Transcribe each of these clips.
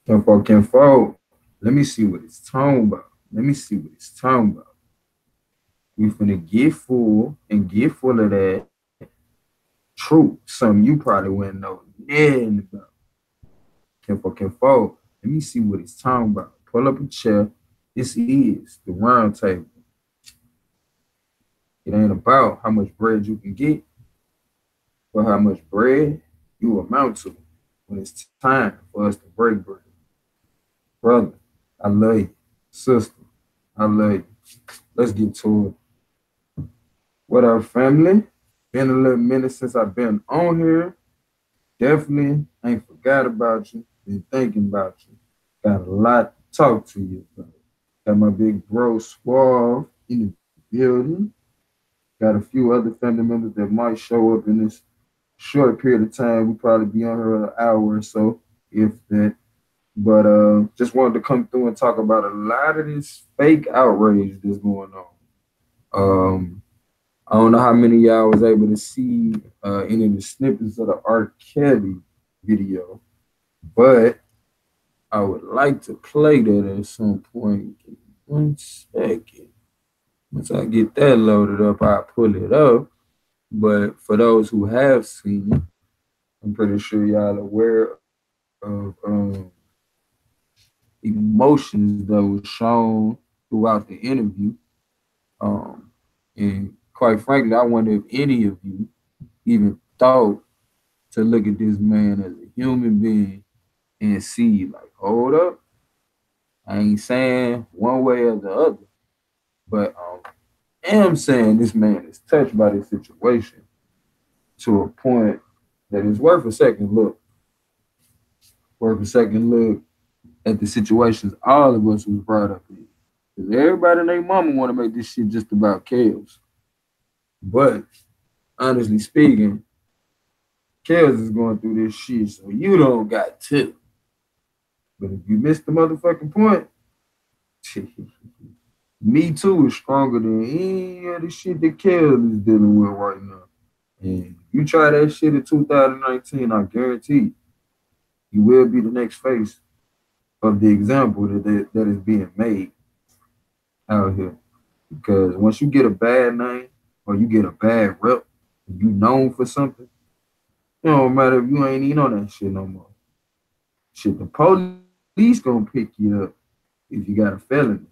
Can fall. Let me see what it's talking about. Let me see what it's talking about. We finna get full and get full of that truth. Something you probably wouldn't know nothing about. Can fall. Let me see what it's talking about. Pull up a chair. This is the round table. It ain't about how much bread you can get, but how much bread you amount to when it's time for us to break bread. Brother, I love you. Sister, I love you. Let's get to it. What up, family? Been a little minute since I've been on here. Definitely ain't forgot about you. Been thinking about you. Got a lot to talk to you about. Got my big bro Suave in the building. Got a few other family members that might show up in this short period of time. We probably be on here an hour or so, if that. But just wanted to come through and talk about a lot of this fake outrage that's going on. Um, I don't know how many of y'all was able to see any of the snippets of the RKelly video, but I would like to play that at some point. Give me 1 second. Once I get that loaded up, I'll pull it up. But for those who have seen it, I'm pretty sure y'all aware of emotions that was shown throughout the interview. Um, and quite frankly, I wonder if any of you even thought to look at this man as a human being and see, like, hold up, I ain't saying one way or the other, but I am saying this man is touched by this situation to a point that is worth a second look, worth a second look at the situations all of us was brought up in. Because everybody and their mama want to make this shit just about chaos. But honestly speaking, chaos is going through this shit, so you don't got to. But if you miss the motherfucking point, me too is stronger than any of the shit that Chaos is dealing with right now. And you try that shit in 2019, I guarantee you will be the next face of the example that is being made out here. Because once you get a bad name or you get a bad rep, you known for something, it don't matter if you ain't even on that shit no more. Shit, the police gonna pick you up if you got a felony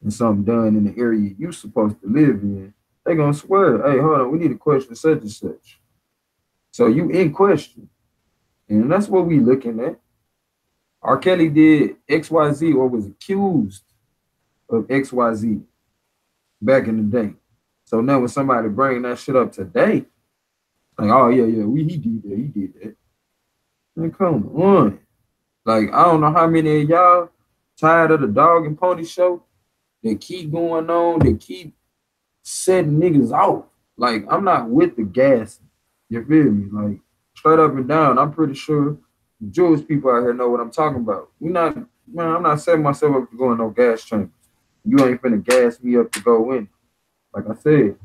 and something done in the area you supposed to live in. They gonna swear, hey, hold on, we need to question such and such. So you in question. And that's what we looking at. RKelly did XYZ or was accused of XYZ back in the day. So now when somebody bring that shit up today, like, oh yeah, he did that. Man, come on. Like, I don't know how many of y'all tired of the dog and pony show that keep going on, that keep setting niggas off. Like, I'm not with the gas. You feel me? Like, straight up and down, I'm pretty sure the Jewish people out here know what I'm talking about. I'm not setting myself up to go in no gas chambers. You ain't finna gas me up to go in. Like I said,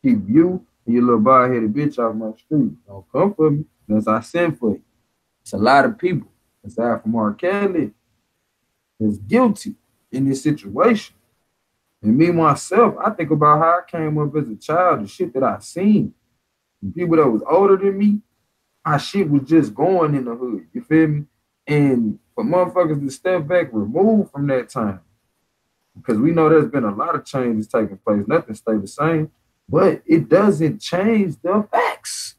keep you and your little bald-headed bitch off my street. Don't come for me unless I send for you. It's a lot of people, aside from RKelly, that's guilty in this situation. And me, myself, I think about how I came up as a child, the shit that I seen. And people that was older than me, our shit was just going in the hood. You feel me? And for motherfuckers to step back, remove from that time, because we know there's been a lot of changes taking place. Nothing stayed the same, but it doesn't change the facts.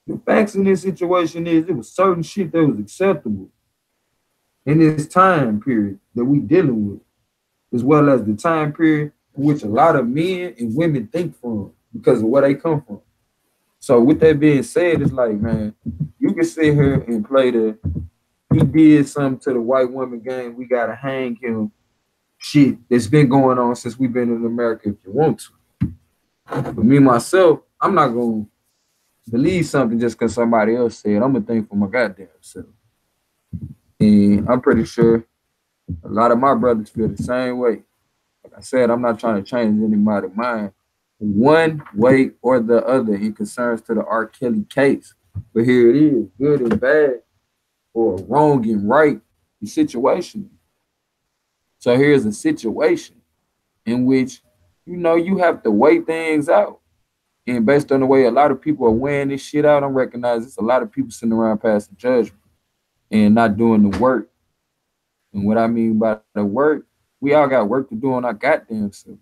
The facts in this situation is it was certain shit that was acceptable in this time period that we dealing with, as well as the time period in which a lot of men and women think from because of where they come from. So with that being said, it's like, man, you can sit here and play the he did something to the white woman game, we gotta hang him shit that's been going on since we've been in America if you want to. But me myself, I'm not gonna believe something just because somebody else said. I'm gonna think for my goddamn self. And I'm pretty sure a lot of my brothers feel the same way. Like I said, I'm not trying to change anybody's mind one way or the other in concerns to the RKelly case. But here it is, good and bad, or wrong and right. It's situational. So here's a situation in which, you know, you have to weigh things out. And based on the way a lot of people are weighing this shit out, I'm recognizing it's a lot of people sitting around passing judgment and not doing the work. And what I mean by the work, we all got work to do on our goddamn self.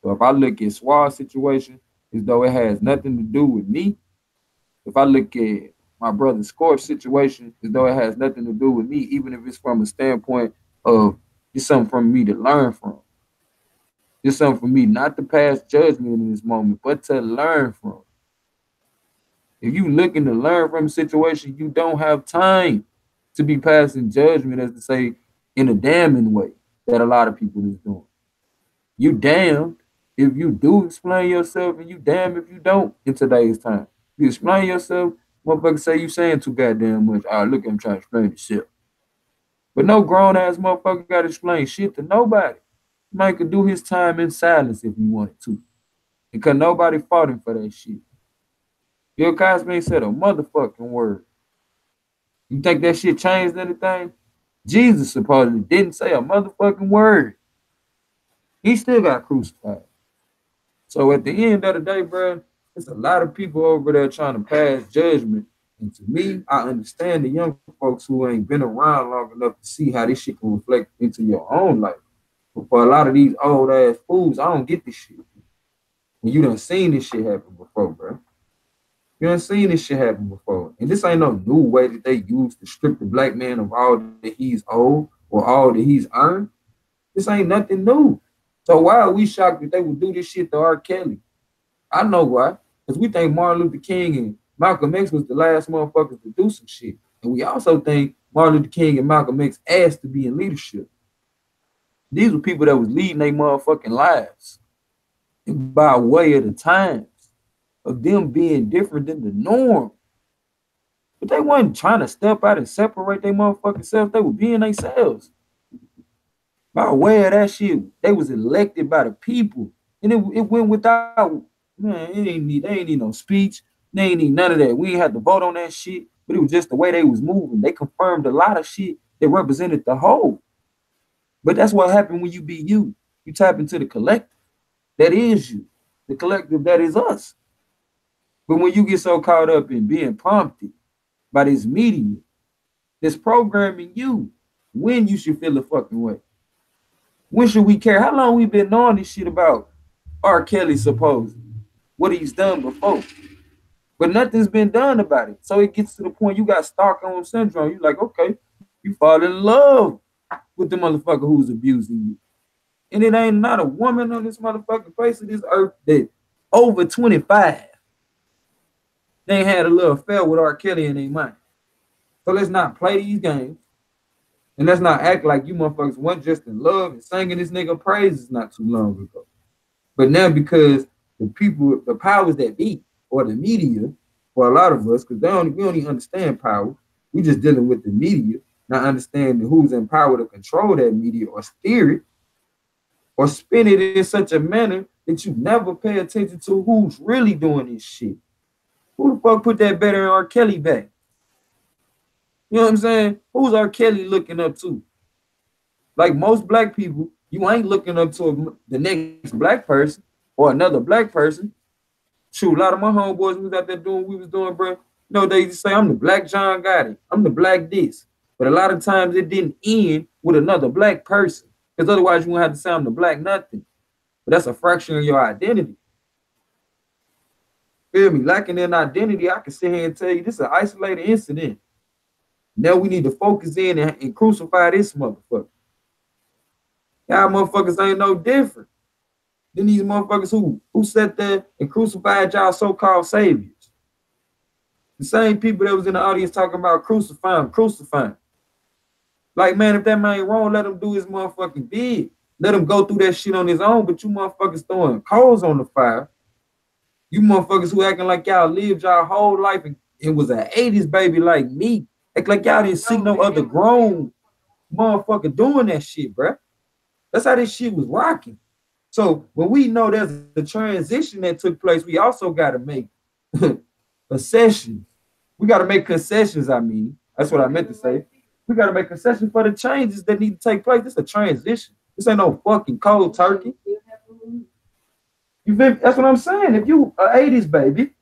So if I look at Swall's situation as though it has nothing to do with me, if I look at my brother Scorp's situation as though it has nothing to do with me, even if it's from a standpoint of it's something for me to learn from. It's something for me not to pass judgment in this moment, but to learn from. If you looking to learn from a situation, you don't have time to be passing judgment, as to say, in a damning way that a lot of people is doing. You damned if you do explain yourself, and you damn if you don't in today's time. You explain yourself, motherfuckers say you saying too goddamn much. All right, look, I'm trying to explain this shit. But no grown ass motherfucker got to explain shit to nobody. Man could do his time in silence if he wanted to. Because nobody fought him for that shit. Bill Cosby ain't said a motherfucking word. You think that shit changed anything? Jesus supposedly didn't say a motherfucking word. He still got crucified. So at the end of the day, bro, there's a lot of people over there trying to pass judgment. And to me, I understand the young folks who ain't been around long enough to see how this shit can reflect into your own life. But for a lot of these old ass fools, I don't get this shit. And you done seen this shit happen before, bro. You done seen this shit happen before. And this ain't no new way that they use to strip the black man of all that he's owed or all that he's earned. This ain't nothing new. So why are we shocked that they would do this shit to RKelly? I know why. Because we think Martin Luther King and Malcolm X was the last motherfuckers to do some shit. And we also think Martin Luther King and Malcolm X asked to be in leadership. These were people that was leading their motherfucking lives. And by way of the times of them being different than the norm. But they wasn't trying to step out and separate their motherfucking selves. They were being themselves. By way of that shit, they was elected by the people. And it went without, man, they ain't need no speech. They ain't need none of that. We ain't had to vote on that shit. But it was just the way they was moving. They confirmed a lot of shit that represented the whole. But that's what happened when you be you. You tap into the collective. That is you. The collective that is us. But when you get so caught up in being prompted by this media, this programming you, when you should feel the fucking way. When should we care? How long we been knowing this shit about RKelly supposedly? What he's done before. But nothing's been done about it. So it gets to the point you got Stockholm syndrome. You're like, okay, you fall in love with the motherfucker who's abusing you. And it ain't not a woman on this motherfucking face of this earth that over 25 they had a little affair with RKelly in their mind. So let's not play these games. And let's not act like you motherfuckers weren't just in love and singing this nigga praises not too long ago. But now because the people, the powers that be, or the media, for a lot of us, because we don't even understand power. We just dealing with the media, not understanding who's in power to control that media or steer it, or spin it in such a manner that you never pay attention to who's really doing this shit. Who the fuck put that better in RKelly back? You know what I'm saying? Who's RKelly looking up to? Like most black people, you ain't looking up to the next black person or another black person. Shoot, a lot of my homeboys was out there doing what we was doing, bro. You know, they just say, I'm the black John Gotti. I'm the black this. But a lot of times it didn't end with another black person. Because otherwise you won't have to say I'm the black nothing. But that's a fraction of your identity. Feel me? Lacking in identity, I can sit here and tell you this is an isolated incident. Now we need to focus in and crucify this motherfucker. Y'all motherfuckers ain't no different than these motherfuckers who sat there and crucified y'all so-called saviors. The same people that was in the audience talking about crucifying. Like, man, if that man wrong, let him do his motherfucking bid. Let him go through that shit on his own, but you motherfuckers throwing coals on the fire. You motherfuckers who acting like y'all lived y'all whole life and was an 80s baby like me. Act like y'all didn't see no other grown motherfucker doing that shit, bruh. That's how this shit was rocking. So when we know there's the transition that took place, we also got to make concessions. We got to make concessions, I mean. That's what I meant to say. We got to make concessions for the changes that need to take place. This is a transition. This ain't no fucking cold turkey. You feel? That's what I'm saying. If you a 80s baby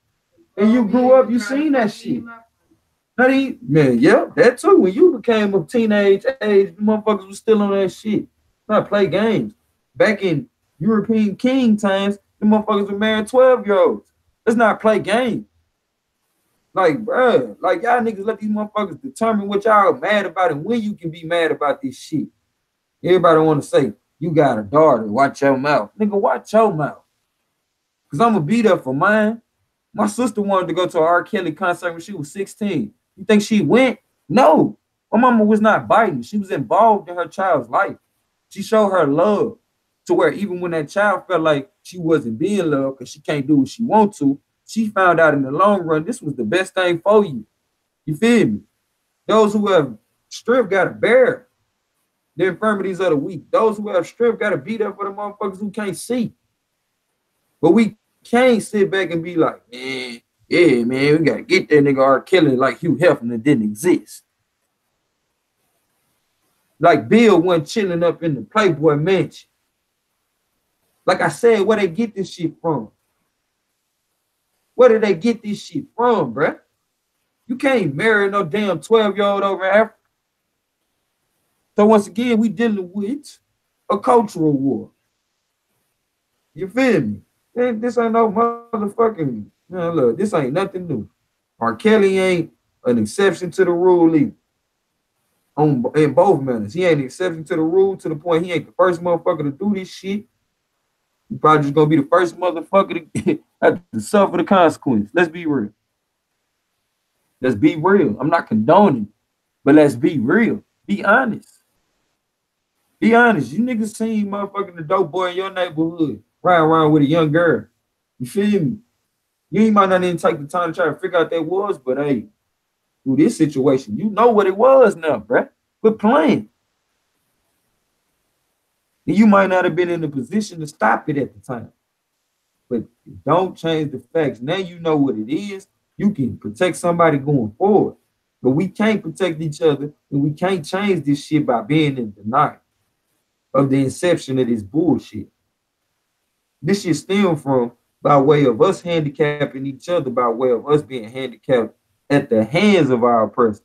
and you grew up, you seen that shit. Man, yeah, that too. When you became of teenage age, the motherfuckers was still on that shit. Not play games. Back in European king times, the motherfuckers were married 12-year-olds. Let's not play games. Like, bruh, like y'all niggas let these motherfuckers determine what y'all mad about and when you can be mad about this shit. Everybody want to say, you got a daughter, watch your mouth. Nigga, watch your mouth. Because I'm going to be there for mine. My sister wanted to go to an RKelly concert when she was 16. You think she went? No. My mama was not biting. She was involved in her child's life. She showed her love to where even when that child felt like she wasn't being loved because she can't do what she wants to, she found out in the long run this was the best thing for you. You feel me? Those who have strength got to bear the infirmities of the weak. Those who have strength got to be there for the motherfuckers who can't see. But we can't sit back and be like, man, yeah, man, we got to get that nigga RKelly like Hugh Hefner didn't exist. Like Bill wasn't chilling up in the Playboy mansion. Like I said, where they get this shit from? Where did they get this shit from, bruh? You can't marry no damn 12-year-old over Africa. So once again, we dealing with a cultural war. You feel me? This ain't no motherfucking, man, look, this ain't nothing new. RKelly ain't an exception to the rule either. In both manners. He ain't an exception to the rule to the point he ain't the first motherfucker to do this shit. He probably just gonna be the first motherfucker to have to suffer the consequence. Let's be real. Let's be real. I'm not condoning, but let's be real. Be honest. Be honest. You niggas seen motherfucking the dope boy in your neighborhood riding around with a young girl. You feel me? You might not even take the time to try to figure out what that was, but hey, through this situation, you know what it was now, bruh. Quit playing. And you might not have been in a position to stop it at the time. But don't change the facts. Now you know what it is. You can protect somebody going forward. But we can't protect each other, and we can't change this shit by being in denial of the inception of this bullshit. This shit stemmed from by way of us handicapping each other, by way of us being handicapped at the hands of our oppressors.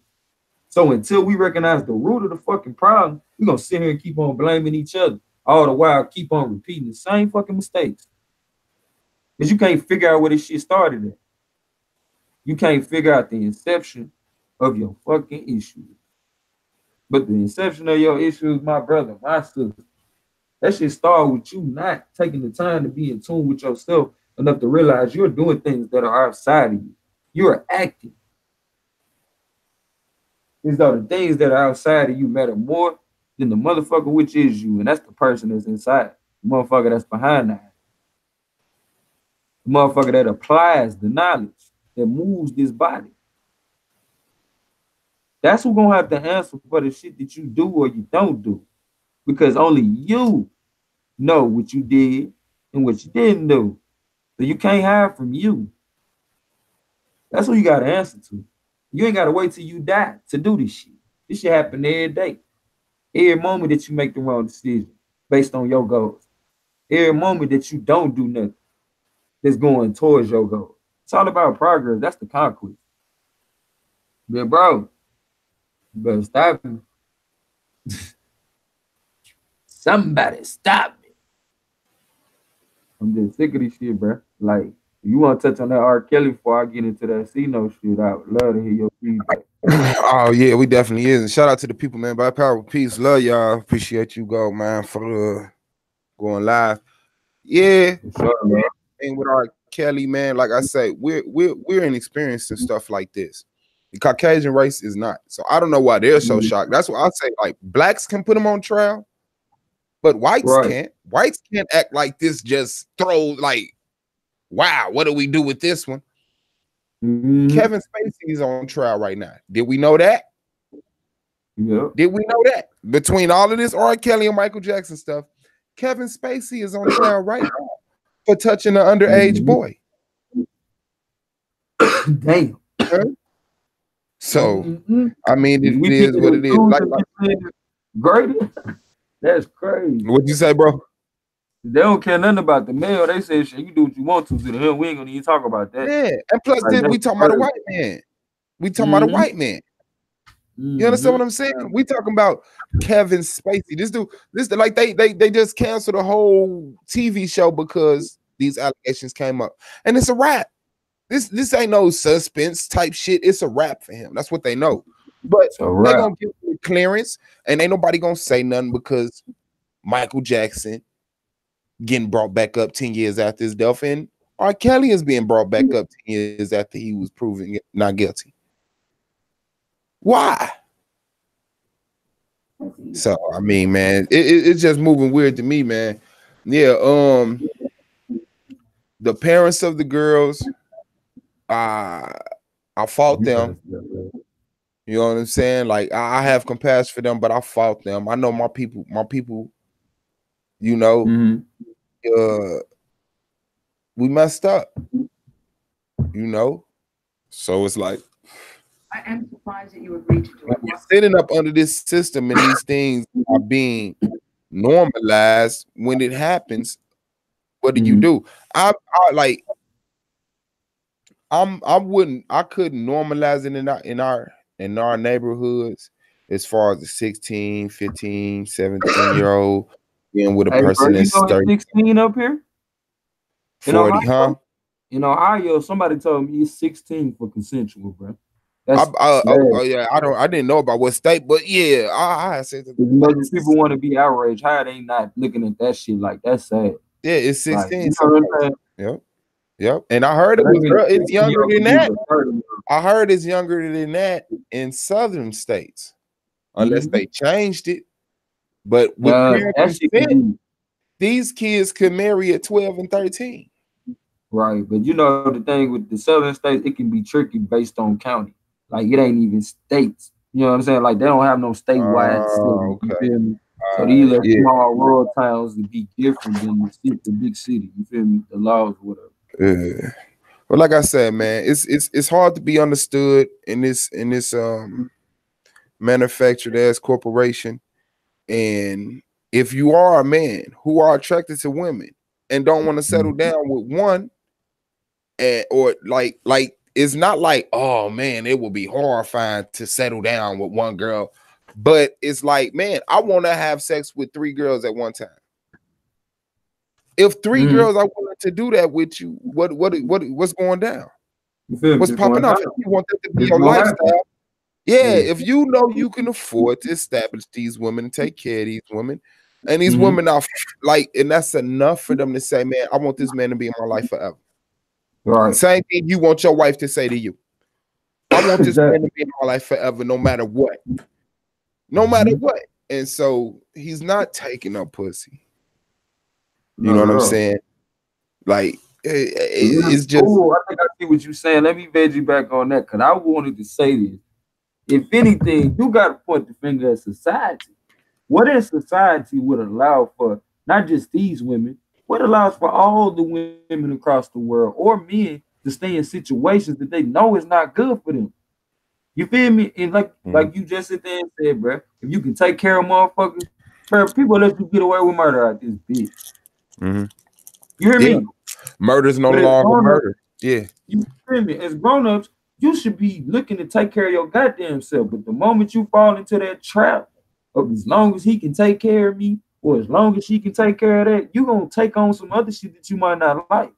So until we recognize the root of the fucking problem, we're going to sit here and keep on blaming each other, all the while keep on repeating the same fucking mistakes. Because you can't figure out where this shit started at. You can't figure out the inception of your fucking issues. But the inception of your issues, my brother, my sister, that shit started with you not taking the time to be in tune with yourself enough to realize you're doing things that are outside of you. You're acting. As though the things that are outside of you matter more than the motherfucker which is you, and that's the person that's inside. The motherfucker that's behind that. The motherfucker that applies the knowledge, that moves this body. That's who's gonna have to answer for the shit that you do or you don't do. Because only you know what you did and what you didn't do. So you can't hide from you. That's who you gotta answer to. You ain't gotta wait till you die to do this shit. This shit happen every day. Every moment that you make the wrong decision based on your goals. Every moment that you don't do nothing that's going towards your goal. It's all about progress. That's the conquest. But bro, you better stop me. Somebody stop me. I'm just sick of this shit, bro. Like, if you want to touch on that RKelly before I get into that C-No shit, I would love to hear your feedback. Oh, yeah, we definitely is. And shout out to the people, man. By power, peace, love y'all. Appreciate you, go, man, for going live. Yeah. Sure, man. And with RKelly, man, like I say, we're inexperienced in stuff like this. The Caucasian race is not. So I don't know why they're so shocked. That's why I say, like, blacks can put them on trial, but whites can't. Whites can't act like this, just throw, like, wow, what do we do with this one? Kevin Spacey is on trial right now. Did we know that? Yeah. Did we know that? Between all of this RKelly and Michael Jackson stuff, Kevin Spacey is on trial right now for touching an underage boy. Damn. So, Mm-hmm. I mean, it We is picking what and it is. choosing Like greater. That's crazy. what you say, bro? They don't care nothing about the male. They say, shit, you do what you want to the hell. We ain't gonna even talk about that. Yeah, and plus, Like, then that's we talking about a crazy. white man. We talking about a Mm-hmm. white man. You understand Mm-hmm. what I'm saying? We talking about Kevin Spacey. This like they just canceled a whole TV show because these allegations came up, and it's a wrap. This ain't no suspense type shit. It's a wrap for him. That's what they know. But It's a they wrap. gonna give him clearance, and ain't nobody gonna say nothing because Michael Jackson getting brought back up 10 years after his death, and R. Kelly is being brought back up 10 years after he was proven not guilty. Why? So I mean, man, it's just moving weird to me, man. Yeah, the parents of the girls, I fought them. You know what I'm saying? Like I have compassion for them, but I fought them. I know my people, you know, Mm-hmm. we messed up, you know. So it's like I am surprised that you agreed to do when it. you're sitting up under this system and these things are being normalized, when it happens, what do you do? I like I couldn't normalize it in our neighborhoods as far as the 16, 15, 17-year-old being with a Hey, bro, person you that's know it's 30, 16 up here? In 40, Ohio? huh? In Ohio, somebody told me it's 16 for consensual, bro. That's Oh yeah, I didn't know about what state, but yeah, I said that. Maybe people want to be outraged. How they not looking at that shit like that's sad. Yeah, it's Like, 16. you know what I'm saying? Yep. And I heard it's younger than that. I heard it's younger than that in southern states, unless they changed it. But with parent that shit can consent, be these kids could marry at 12 and 13. right. But you know the thing with the southern states, it can be tricky based on county. Like it ain't even states. You know what I'm saying? Like they don't have no statewide city. You feel me? So these are small rural towns to be different than the big city. You feel me? The laws, whatever. Well, like I said, man, it's hard to be understood in this manufactured ass corporation. And if you are a man who are attracted to women and don't want to settle down with one, or like it's not like, oh man, it would be horrifying to settle down with one girl, but it's like, man, I want to have sex with 3 girls at one time. If 3 girls are willing to do that with you, what's going down? What's popping off? If you want that to be your lifestyle, if you know you can afford to establish these women and take care of these women, and these women are like, and that's enough for them to say, man, I want this man to be in my life forever. Right. Same thing you want your wife to say to you. I want this man to be in my life forever, no matter what. No matter what. And so he's not taking no pussy. You know what I'm saying? Like it's just. I think I see what you're saying. Let me veg you back on that because I wanted to say this. If anything, you got to point the finger at society. What in society would allow for not just these women, what allows for all the women across the world or men to stay in situations that they know is not good for them? You feel me? And like you just sit there and said, bro, if you can take care of motherfuckers, bro, people let you get away with murder out this bitch. You hear me? Murder's no longer murder. Yeah. You feel me? As grown-ups, you should be looking to take care of your goddamn self. But the moment you fall into that trap of as long as he can take care of me, or as long as she can take care of that, you're gonna take on some other shit that you might not like.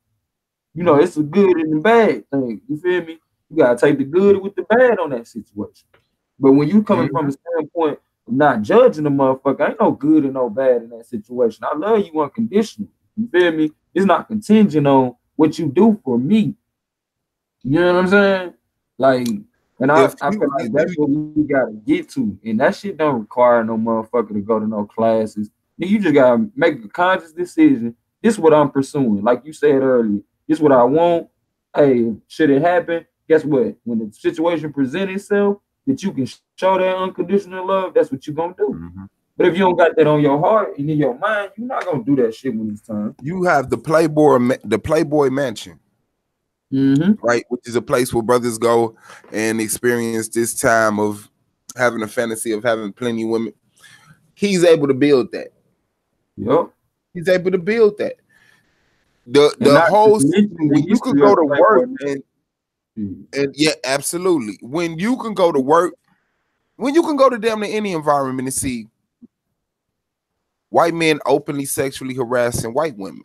You know, it's a good and the bad thing. You feel me? You gotta take the good with the bad on that situation. But when you coming from a standpoint of not judging the motherfucker, ain't no good and no bad in that situation. I love you unconditionally. You feel me? It's not contingent on what you do for me. You know what I'm saying? Like, and I feel like that's what we gotta get to. And that shit don't require no motherfucker to go to no classes. You just gotta make a conscious decision. This is what I'm pursuing. Like you said earlier, this is what I want. Hey, should it happen? Guess what? When the situation presents itself, that you can show that unconditional love, that's what you're gonna do. But if you don't got that on your heart and in your mind, you're not gonna do that shit when it's time. You have the Playboy Mansion. right? Which is a place where brothers go and experience this time of having a fantasy of having plenty of women. He's able to build that. Yep. He's able to build that. The not whole to mention the when you can history go of to work Playboy, and yeah, absolutely. When you can go to work, when you can go to damn near any environment and see white men openly sexually harassing white women,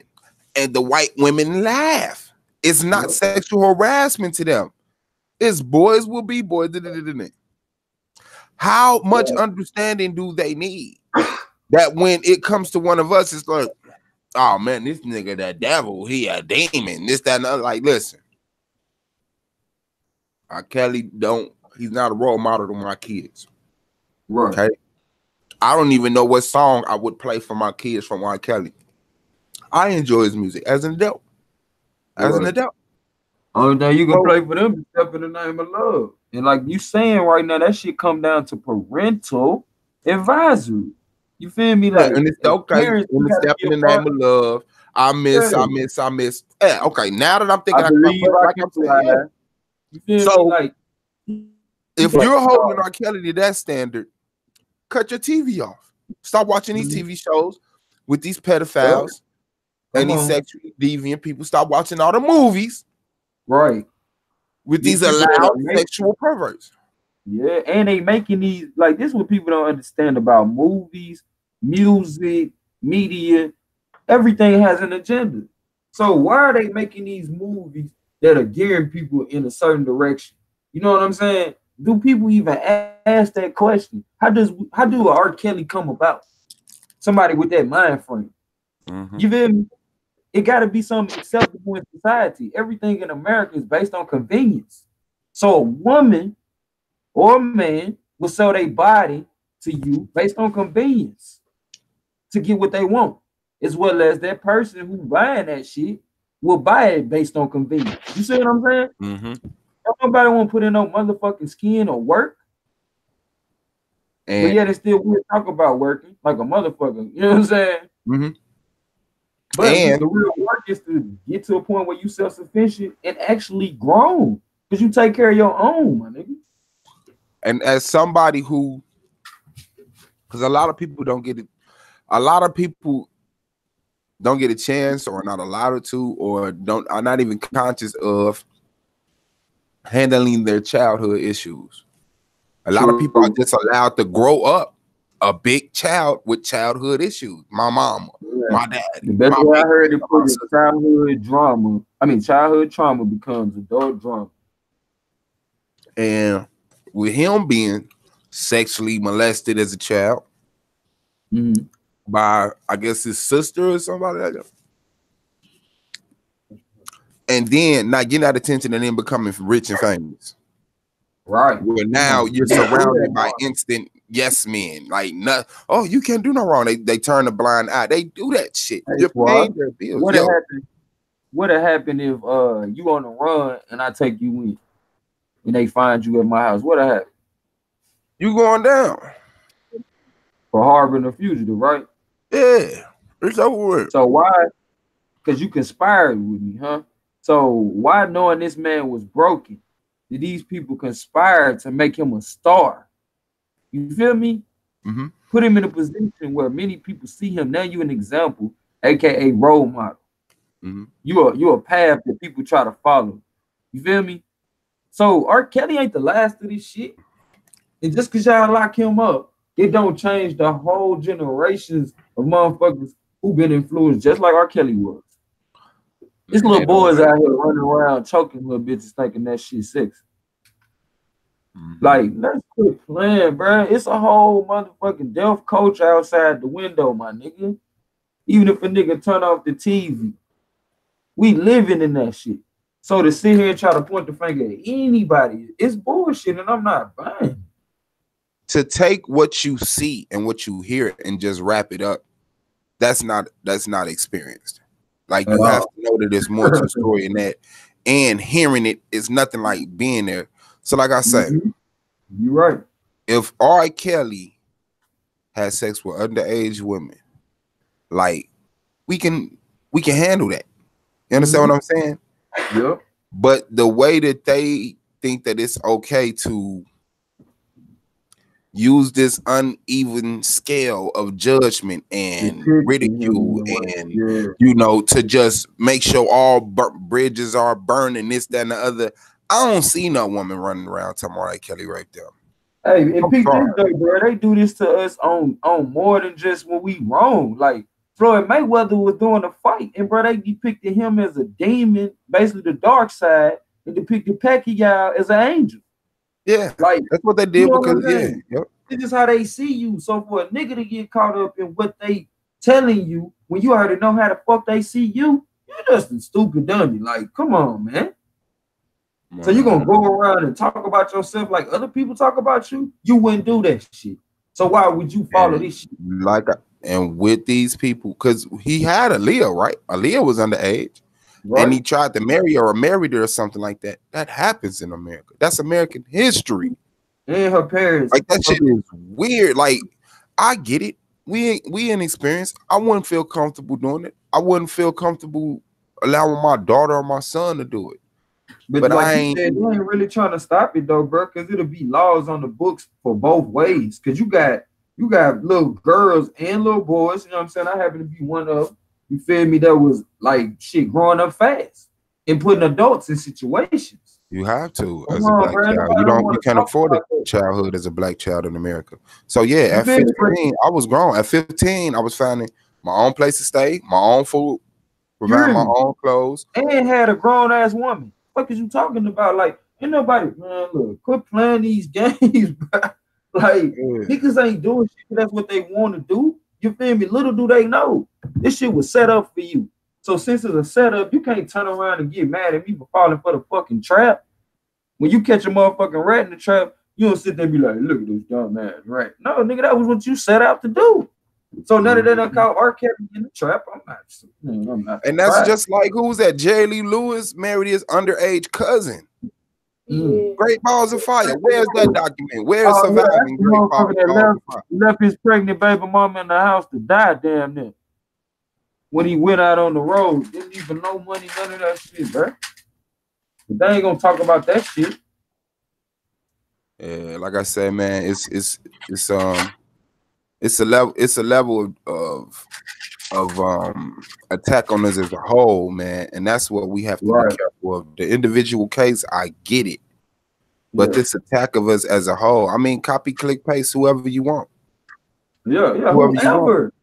and the white women laugh. It's not sexual harassment to them. It's boys will be boys. How much understanding do they need? That when it comes to one of us, it's like, oh man, this nigga, that devil, he a demon. This, that, and other. Like, listen, RKelly he's not a role model to my kids. Right. Okay. I don't even know what song I would play for my kids from RKelly. I enjoy his music as an adult. Only thing you can play for them is Step in the Name of Love. And like you saying right now, that shit come down to parental advisory. You feel me? Like, and it's okay. In the Step in the Name of Love, I miss. Yeah, okay, now that I'm thinking, I believe I can fly. Yeah. You feel me? Like, if you're holding RKelly to that standard, cut your TV off. Stop watching these TV shows with these pedophiles and these sexually deviant people. Stop watching all the movies, right? With these allowed sexual perverts. Yeah, and they making these, like, this is what people don't understand about movies, music, media. Everything has an agenda. So why are they making these movies that are gearing people in a certain direction? You know what I'm saying? Do people even ask that question? How do RKelly come about? Somebody with that mind frame. You feel me? It got to be something acceptable in society. Everything in America is based on convenience. So a woman or a man will sell their body to you based on convenience to get what they want, as well as that person who buying that shit will buy it based on convenience. You see what I'm saying? Nobody want to put in no motherfucking skin or work. But yet it's still weird to talk about working like a motherfucker. You know what I'm saying? But the real work is to get to a point where you self-sufficient and actually grown, because you take care of your own, my nigga. And as somebody who, because a lot of people don't get it, a lot of people don't get a chance or not allowed to, or are not even conscious of handling their childhood issues. A lot of people are just allowed to grow up a big child with childhood issues. My mama, my daddy. The best way I heard it put is childhood trauma becomes adult drama. And with him being sexually molested as a child by, I guess, his sister or somebody like that, and then not getting that attention and then becoming rich and famous. Right. Where now you're surrounded by instant yes men. Like, oh, you can't do no wrong. They turn a blind eye. They do that shit. You're paying their bills. What happened if you on the run and I take you in and they find you at my house? What happened? You going down for harboring a fugitive, right? Yeah, it's over with. So why? Because you conspired with me, huh? So why, knowing this man was broken, did these people conspire to make him a star? You feel me? Put him in a position where many people see him. Now you an example, aka role model. You're a path that people try to follow. You feel me? So RKelly ain't the last of this shit. And just because y'all lock him up, it don't change the whole generations of motherfuckers who been influenced just like RKelly was. These little boys out here running around choking little bitches thinking that shit sexy. Like, let's quit playing, bro. It's a whole motherfucking death coach outside the window, my nigga. Even if a nigga turn off the TV, we living in that shit. So to sit here and try to point the finger at anybody, it's bullshit, and I'm not buying. To take what you see and what you hear and just wrap it up, that's not experienced. Like, you have to know that there's more to the story than that. And hearing it is nothing like being there. So like I said, you're right. If RKelly has sex with underage women, like, we can handle that. You understand what I'm saying? Yep. But the way that they think that it's okay to use this uneven scale of judgment and ridicule and you know, to just make sure all bridges are burning, this, that, and the other. I don't see no woman running around talking about R. Kelly right there. Hey, and peep this though, bro. They do this to us on more than just when we wrong. Like Floyd Mayweather was doing a fight, and bro, they depicted him as a demon, basically the dark side, and depicted Pacquiao as an angel. Yeah, like that's what they did, you know, because yep. This is how they see you. So for a nigga to get caught up in what they telling you when you already know how the fuck they see you, you're just a stupid dummy. Like, come on, man. So you're gonna go around and talk about yourself like other people talk about you? You wouldn't do that shit. So why would you follow this shit? Like, and with these people, because he had Aaliyah, right? Aaliyah was underage. Right. And he tried to marry her or married her or something like that. That happens in America. That's American history. And her parents. Like, that shit is weird. Like, I get it. We inexperienced. I wouldn't feel comfortable doing it. I wouldn't feel comfortable allowing my daughter or my son to do it. But like you said, they ain't really trying to stop it though, bro, because it'll be laws on the books for both ways. Because you got little girls and little boys, you know what I'm saying? I happen to be one of them. You feel me? That was like shit growing up fast and putting adults in situations. You have to as a black child. You can't afford a childhood as a black child in America. So yeah, at 15, I was grown. At 15, I was finding my own place to stay, my own food, providing my own clothes, and had a grown ass woman. What is you talking about? Like, ain't nobody, man, look, quit playing these games, bro. Like, niggas ain't doing shit. That's what they want to do. You feel me? Little do they know, this shit was set up for you. So since it's a setup, you can't turn around and get mad at me for falling for the fucking trap. When you catch a motherfucking rat in the trap, you don't sit there and be like, look at this dumb man, right? No, nigga, that was what you set out to do. So none of that I call R.Kelly in the trap. I'm not. And that's just like, who was that? Jerry Lee Lewis married his underage cousin. Great Balls of Fire. Where's that document? Where's surviving Great Balls of Fire? Left his pregnant baby mama in the house to die, damn near. When he went out on the road, didn't even no money, none of that shit, bro. But they ain't gonna talk about that shit. Yeah, like I said, man, it's a level of attack on us as a whole, man, and that's what we have to be careful of. The individual case, I get it, but this attack of us as a whole, I mean, copy, click, paste, whoever you want. Yeah, whoever you want.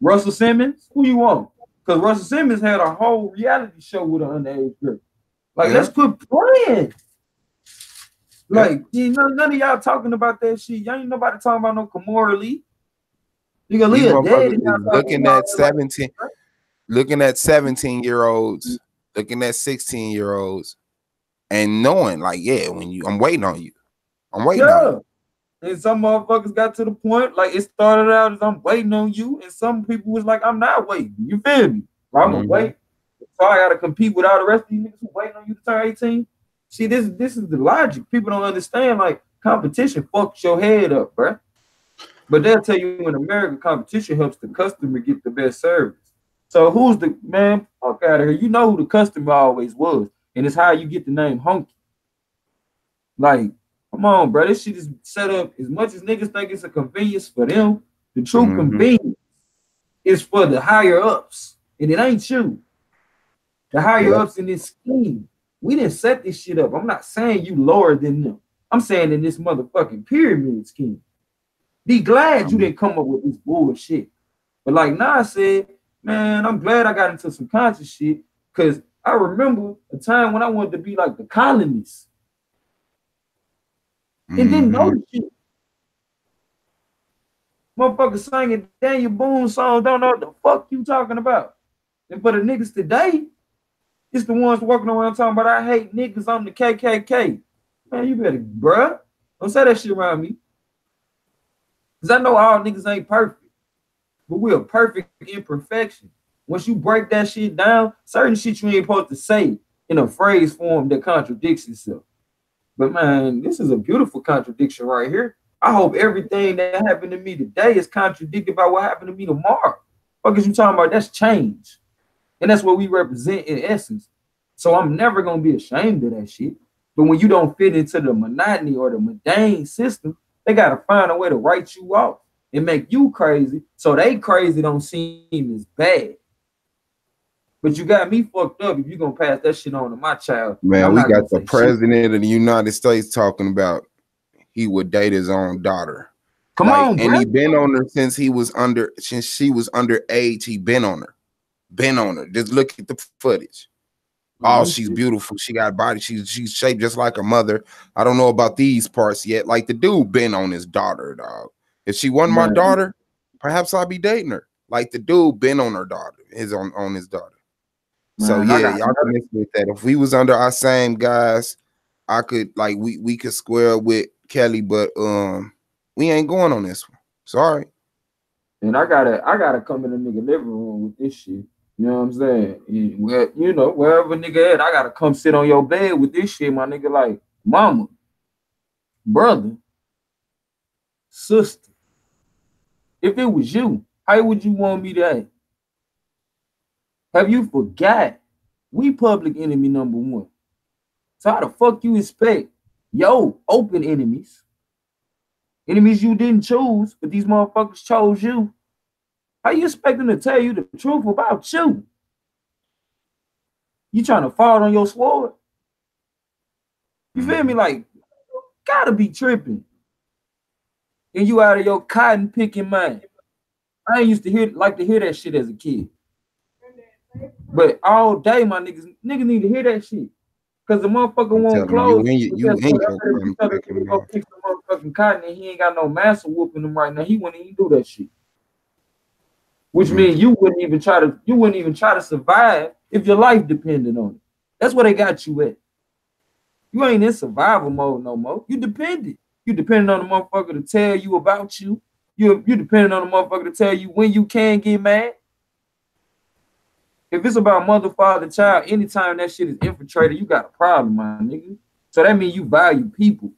Russell Simmons, who you want? Because Russell Simmons had a whole reality show with an underage girl. Like, let's quit playing. Like, you know, none of y'all talking about that shit. Y'all ain't nobody talking about no Kimora Lee. Looking at 17, looking at 17-year-olds, looking at 16-year-olds, and knowing, like, yeah, I'm waiting on you. I'm waiting on you. And some motherfuckers got to the point, like, it started out as I'm waiting on you, and some people was like, I'm not waiting. You feel me? Like, I'm gonna wait. So I gotta compete with all the rest of these niggas who waiting on you to turn 18. See, this is the logic. People don't understand, like, competition fucks your head up, bruh. But they'll tell you in America, competition helps the customer get the best service. So who's the man? Fuck out of here. You know who the customer always was. And it's how you get the name Honky. Like, come on, bro. This shit is set up as much as niggas think it's a convenience for them. The true convenience is for the higher ups. And it ain't you. The higher ups in this scheme. We didn't set this shit up. I'm not saying you lower than them. I'm saying in this motherfucking pyramid scheme. Be glad you didn't come up with this bullshit. But like Nas said, man, I'm glad I got into some conscious shit because I remember a time when I wanted to be like the colonists and didn't know the shit. Motherfuckers singing Daniel Boone song, don't know what the fuck you talking about. And for the niggas today, it's the ones walking around talking about I hate niggas on the KKK. Man, you better, bruh. Don't say that shit around me. Because I know all niggas ain't perfect. But we're perfect imperfection. Once you break that shit down, certain shit you ain't supposed to say in a phrase form that contradicts itself. But man, this is a beautiful contradiction right here. I hope everything that happened to me today is contradicted by what happened to me tomorrow. What is you talking about? That's change. And that's what we represent in essence. So I'm never gonna be ashamed of that shit. But when you don't fit into the monotony or the mundane system, they gotta find a way to write you off and make you crazy, so they crazy don't seem as bad. But you got me fucked up if you gonna pass that shit on to my child. Man, I'm we not got gonna the say president shit. of the United States talking about he would date his own daughter. Come on, and bro. he been on her since she was underage. He been on her. Just look at the footage. Oh, she's beautiful. She got a body. She's shaped just like her mother. I don't know about these parts yet. Like the dude been on his daughter, dog. If she wasn't my daughter, perhaps I'd be dating her. Like the dude been on her daughter, on his daughter. So yeah, y'all can miss with that. If we was under our same guys, I could like we could square with Kelly, but we ain't going on this one. Sorry. And I gotta come in the nigga living room with this shit. You know what I'm saying? You know, wherever nigga at, I gotta come sit on your bed with this shit, my nigga. Like, mama, brother, sister. If it was you, how would you want me to act? Have you forgot? We public enemy number one. So how the fuck you expect open enemies? Enemies you didn't choose, but these motherfuckers chose you. How you expect them to tell you the truth about you? You trying to fall on your sword? You feel me? Like, gotta be tripping. And you out of your cotton picking mind. I ain't used to hear that shit as a kid. But all day, my niggas need to hear that shit. Cause the motherfucker won't close. You go pick some motherfucking cotton and he ain't got no master whooping him right now. He wouldn't even do that shit. Which means you wouldn't even try to survive if your life depended on it. That's where they got you at. You ain't in survival mode no more. You dependent. You depending on the motherfucker to tell you about you. You depending on the motherfucker to tell you when you can get mad. If it's about mother, father, child, anytime that shit is infiltrated, you got a problem, my nigga. So that means you value people.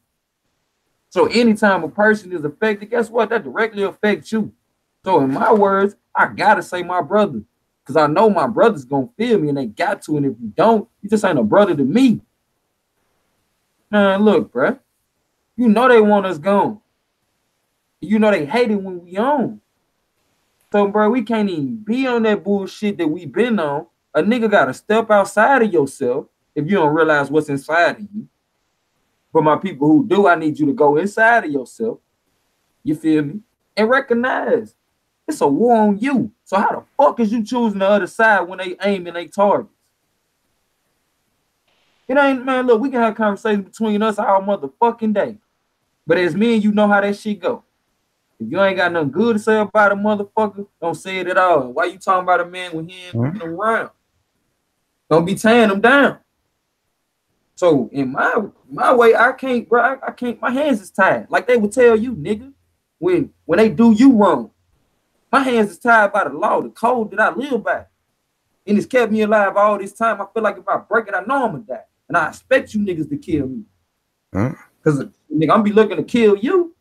So anytime a person is affected, guess what? That directly affects you. So in my words, I gotta say my brother. Because I know my brother's gonna feel me and they got to. And if you don't, you just ain't a brother to me. Man, look, bruh. You know they want us gone. You know they hate it when we on. So, bro, we can't even be on that bullshit that we been on. A nigga gotta step outside of yourself if you don't realize what's inside of you. For my people who do, I need you to go inside of yourself. You feel me? And recognize it's a war on you. So how the fuck is you choosing the other side when they aiming their targets? It ain't, man, look, we can have conversations between us all motherfucking day. But as men, you know how that shit go. If you ain't got nothing good to say about a motherfucker, don't say it at all. Why you talking about a man when he ain't looking around? Don't be tearing them down. So in my way, I can't, bro. I can't. My hands is tied. Like they would tell you, nigga, when they do you wrong. My hands is tied by the law, the code that I live by, and it's kept me alive all this time. I feel like if I break it, I know I'm gonna die, and I expect you niggas to kill me. Cause nigga, I'm be looking to kill you.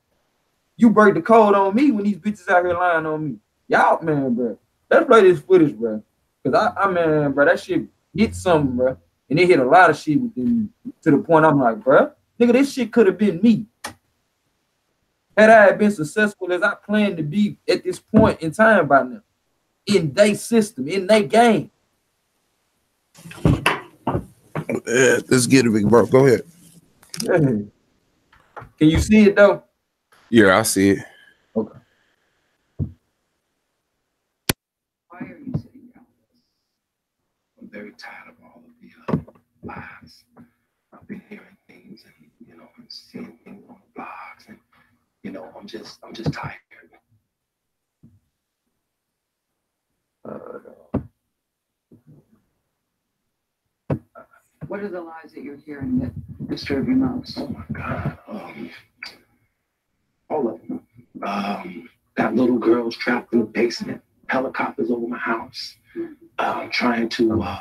You break the code on me when these bitches out here lying on me. Y'all, man, bro. Let's play this footage, bro. Cause I man, bro, that shit hit something, bro. And it hit a lot of shit within me to the point I'm like, bro, nigga, this shit could have been me. Had I been successful as I planned to be at this point in time by now. In their system, in their game. Let's get it, big bro. Go ahead. Yeah. Can you see it though? Yeah, I see it. Okay. Why are you sitting down? I'm very tired of all of the lies. I've been hearing things and and seeing things on the blogs and I'm just tired. What are the lies that you're hearing that disturb you most? Oh my God. All of them. Got little girls trapped in the basement, helicopters over my house, trying to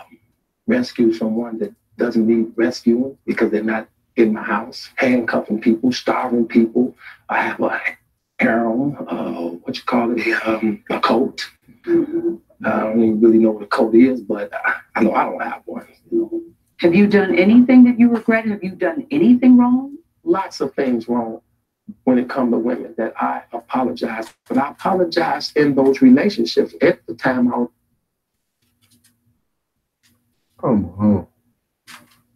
rescue someone that doesn't need rescuing because they're not in my house, handcuffing people, starving people. I have a harem, a coat. I don't even really know what a coat is, but I know I don't have one. Have you done anything that you regret? Have you done anything wrong? Lots of things wrong when it comes to women that I apologize. But I apologize in those relationships at the time I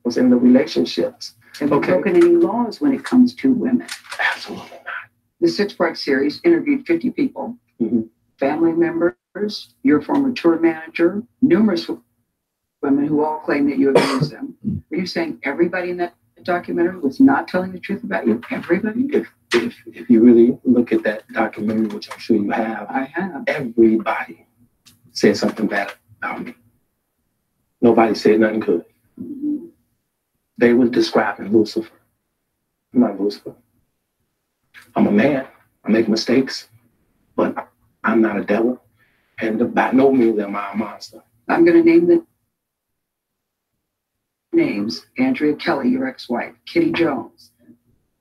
was in the relationships. Have you broken any laws when it comes to women? Absolutely not. The six-part series interviewed 50 people, family members, your former tour manager, numerous women who all claim that you abused them. Are you saying everybody in that documentary was not telling the truth about you? Everybody? If you really look at that documentary, which I'm sure you have, I have. Everybody said something bad about me. Nobody said nothing good. They were describing Lucifer. I'm not Lucifer. I'm a man. I make mistakes, but I'm not a devil. And by no means am I a monster. I'm going to name the names: RKelly, your ex-wife; Kitty Jones;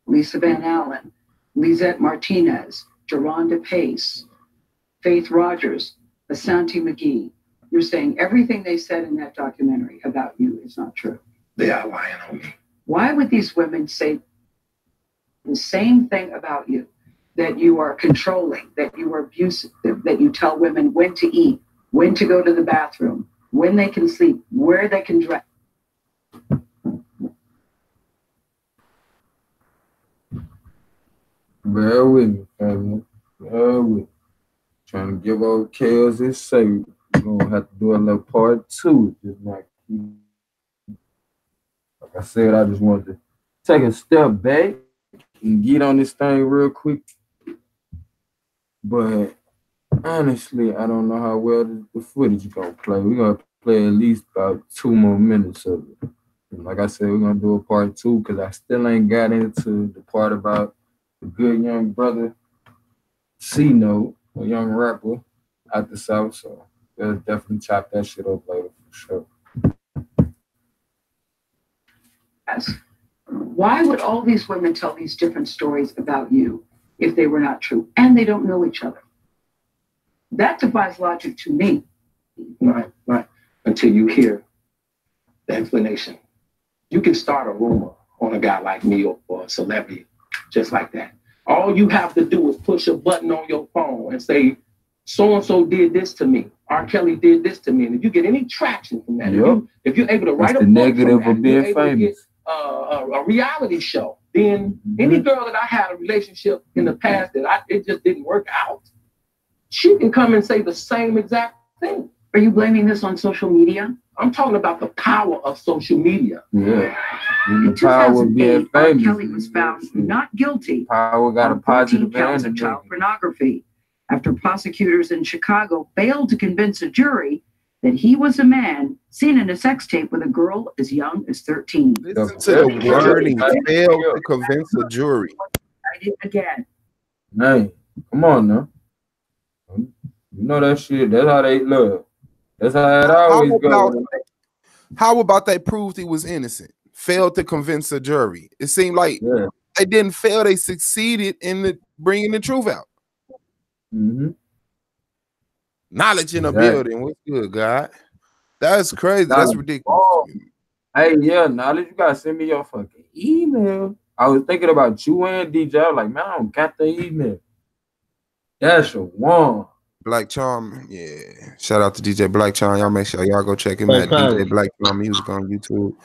Lisa Van Allen; Lizette Martinez; Geronda Pace; Faith Rogers; Asante McGee. You're saying everything they said in that documentary about you is not true. They are lying on me. Why would these women say the same thing about you? That you are controlling, that you are abusive, that you tell women when to eat, when to go to the bathroom, when they can sleep, where they can dress. Bear with me, family. Bear with me. Trying to give old chaos his say. We're gonna have to do a little part 2. Just like I said, I just wanted to take a step back and get on this thing real quick. But honestly, I don't know how well the footage is gonna play. We're gonna play at least about 2 more minutes of it. And like I said, we're gonna do a part 2 because I still ain't got into the part about the good young brother C-Note, a young rapper out the South. So we'll definitely chop that shit up later for sure. Why would all these women tell these different stories about you if they were not true and they don't know each other? That defies logic to me. Right. Until you hear the explanation. You can start a rumor on a guy like me or a celebrity just like that. All you have to do is push a button on your phone and say, so-and-so did this to me. RKelly did this to me. And if you get any traction from that, if you're able to write a book negative from that, of being famous. A reality show, then any girl that I had a relationship in the past that it just didn't work out, she can come and say the same exact thing. Are you blaming this on social media? I'm talking about the power of social media. Yeah. In 2008, RKelly was found not guilty Power got a positive counts of child pornography after prosecutors in Chicago failed to convince a jury that he was a man seen in a sex tape with a girl as young as 13. Listen to the wording. Failed to convince a jury. I did again. Hey, come on now. You know that shit. That's how they look. That's how it always goes. How about they proved he was innocent? Failed to convince a jury. It seemed like they didn't fail. They succeeded in bringing the truth out. Knowledge in a building. What's good, God? That's crazy. That's ridiculous. Hey, knowledge. You gotta send me your fucking email. I was thinking about you and DJ. I was like, man, I don't got the email. That's a one. Black Charm, Shout out to DJ Black Charm. Y'all make sure y'all go check him at DJ Black Charm Music on YouTube.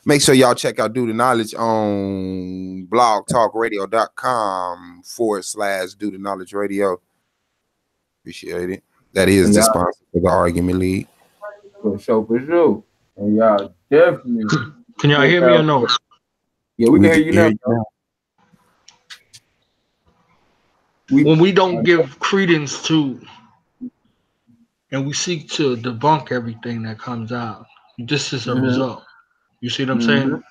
Make sure y'all check out Do the Knowledge on blogtalkradio.com/Do the Knowledge Radio. Appreciate it. That is the sponsor for the Argument League. For sure. And y'all definitely. Can y'all hear me or no? Yeah, we can hear you now. When we don't give credence to and we seek to debunk everything that comes out, this is a result. You see what I'm saying?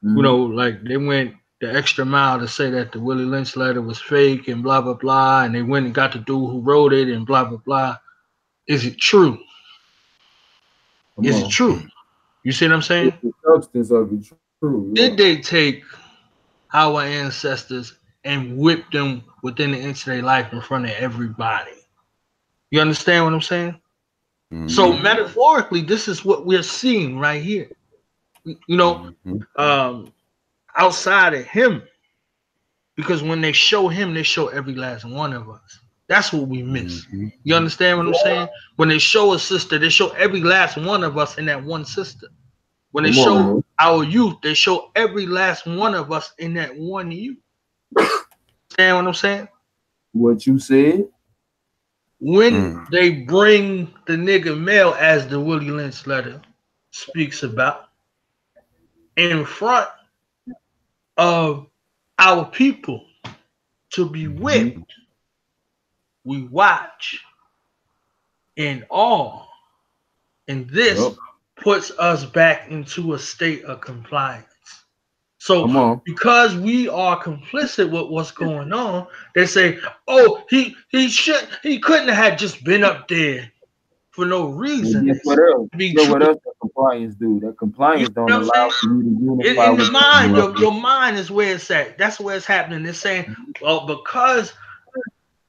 You know, like they went the extra mile to say that the Willie Lynch letter was fake and blah, blah, blah. And they went and got the dude who wrote it and blah, blah, blah. Is it true? Is it true? You see what I'm saying? The substance of it true. Did they take our ancestors and whip them within the inch of their life in front of everybody? You understand what I'm saying? So metaphorically, this is what we're seeing right here. You know, outside of him, because when they show him, they show every last one of us. That's what we miss. You understand what I'm saying? When they show a sister, they show every last one of us in that one sister. When they show our youth, they show every last one of us in that one youth. Understand what I'm saying? What you said? When they bring the nigga Mel, as the Willie Lynch letter speaks about, in front of our people to be whipped, we watch in awe, and this puts us back into a state of compliance. So because we are complicit with what's going on, they say, "Oh, he couldn't have just been up there for no reason." Guess what else? What else that compliance do? That compliance don't allow you to unify in the mind. Your mind is where it's at. That's where it's happening. They're saying, well, because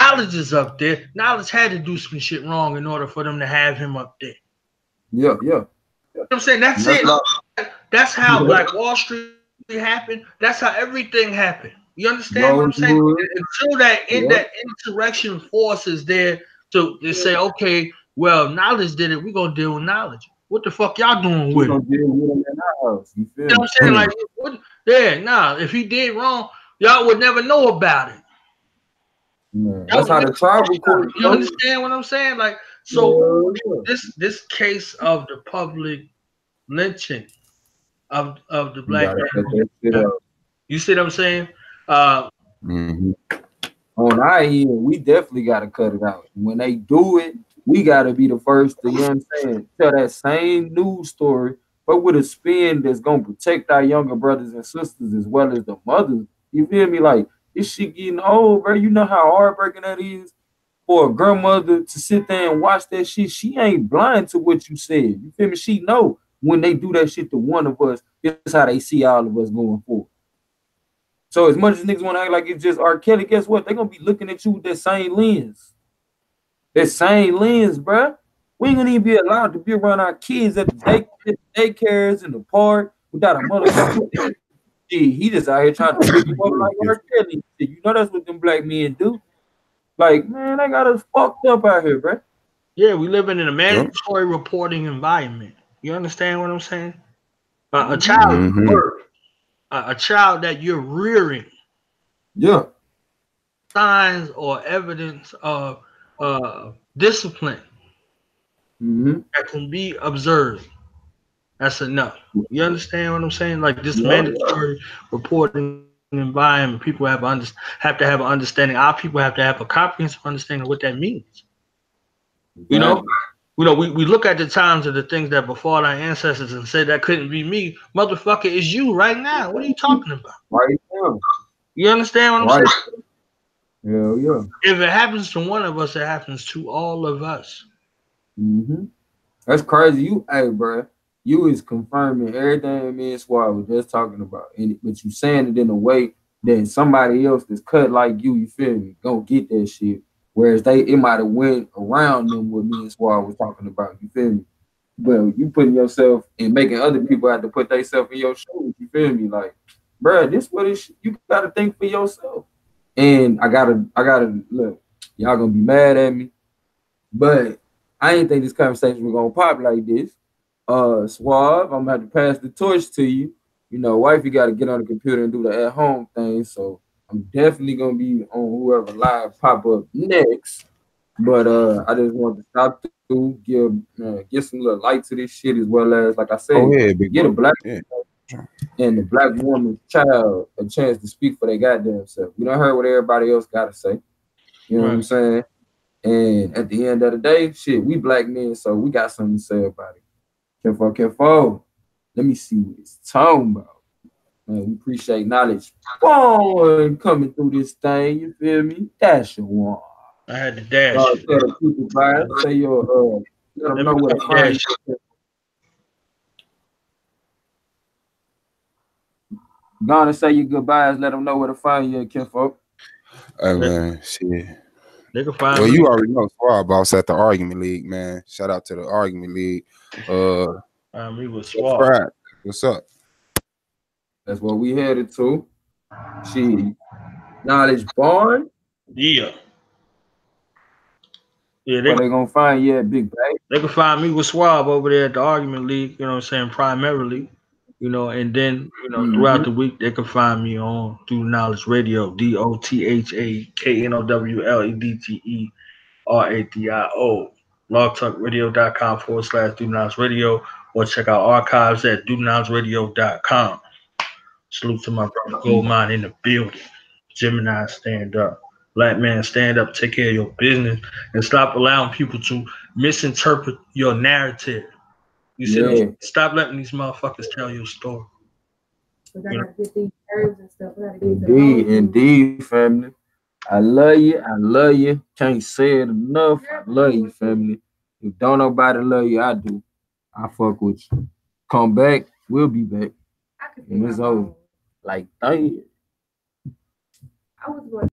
knowledge is up there, knowledge had to do some shit wrong in order for them to have him up there. Yeah. You know what I'm saying? That's it. That's how Black Wall Street happened. That's how everything happened. You understand what I'm saying? Until that insurrection force is there to say, okay, well, knowledge did it. We're gonna deal with knowledge. What the fuck y'all doing with it? Deal with him in our house. You feel know what I'm saying? Like, if he did wrong, y'all would never know about it. That's how the tribal court. You understand what I'm saying? Like, so this case of the public lynching of the black man. You see what I'm saying? On our end, we definitely got to cut it out. When they do it, we got to be the first to, you know what I'm saying, tell that same news story, but with a spin that's going to protect our younger brothers and sisters as well as the mothers. You feel me? Like, this shit getting old, bro. You know how heartbreaking that is for a grandmother to sit there and watch that shit. She ain't blind to what you said. You feel me? She know when they do that shit to one of us, that's how they see all of us going forward. So as much as niggas want to act like it's just RKelly, guess what? They're going to be looking at you with that same lens. That same lens, bro. We ain't going to even be allowed to be around our kids at the daycares in the park without a motherfucker. He just out here trying to pick you up like RKelly. You know that's what them black men do. Like, man, they got us fucked up out here, bro. Yeah, we living in a mandatory reporting environment. You understand what I'm saying? A child birth. A child that you're rearing, signs or evidence of discipline that can be observed. That's enough. You understand what I'm saying? Like this mandatory reporting environment, people have to have an understanding. Our people have to have a comprehensive understanding of what that means. You know, we look at the times of the things that befall our ancestors and say that couldn't be me. Motherfucker, is you right now. What are you talking about? Right now. You understand what I'm saying? Yeah. If it happens to one of us, it happens to all of us. That's crazy. Hey, bro, you is confirming everything me and Swab was just talking about. But you saying it in a way that somebody else that's cut like you feel me, gonna get that shit. Whereas it might have went around them what me and Swab was talking about. You feel me? But you putting yourself and making other people have to put themselves in your shoes. You feel me? Like, bro, this what it you gotta think for yourself. And I gotta look. Y'all gonna be mad at me, but I ain't think this conversation was gonna pop like this. Suave, I'm gonna have to pass the torch to you. You know, wifey got to get on the computer and do the at-home thing. So I'm definitely gonna be on whoever live pop up next. But I just wanted to stop to give some little light to this shit as well as, like I said, get a black and the black woman's child a chance to speak for their goddamn self. You don't heard what everybody else gotta say. You know what I'm saying? And at the end of the day, shit, we black men, so we got something to say about it. Kenfo. Let me see what it's talking about. Man, we appreciate knowledge. Boy, coming through this thing, you feel me? Dash your one. I had to dash. Tell the people by say your let them know what to find. Gonna say your goodbyes, let them know where to find you, Kenfo. Hey man, shit. They can find you already know Swab Boss at the Argument League, man. Shout out to the Argument League. We was Swab. What's up? That's what we headed to. Shit. Knowledge Barn. Yeah. Yeah, Where they gonna find you at, big bag? they can find me with Swab over there at the Argument League, you know what I'm saying, primarily, you know, and then, you know, throughout the week, they can find me on Through Knowledge Radio, DOTHAKNOWLEDGERADIO, blogtalkradio.com/Through Knowledge Radio, or check out archives at DoKnowledgeRadio.com. Salute to my brother Goldmine in the building. Gemini, stand up. Black man, stand up. Take care of your business and stop allowing people to misinterpret your narrative. You see, Yeah. stop letting these motherfuckers tell your story. Because I gotta get these herbs and stuff. Indeed, family. I love you. I love you. Can't say it enough. I love you, family. If don't nobody love you, I do. I fuck with you. Come back. We'll be back. And it's over. Like, dang. I was going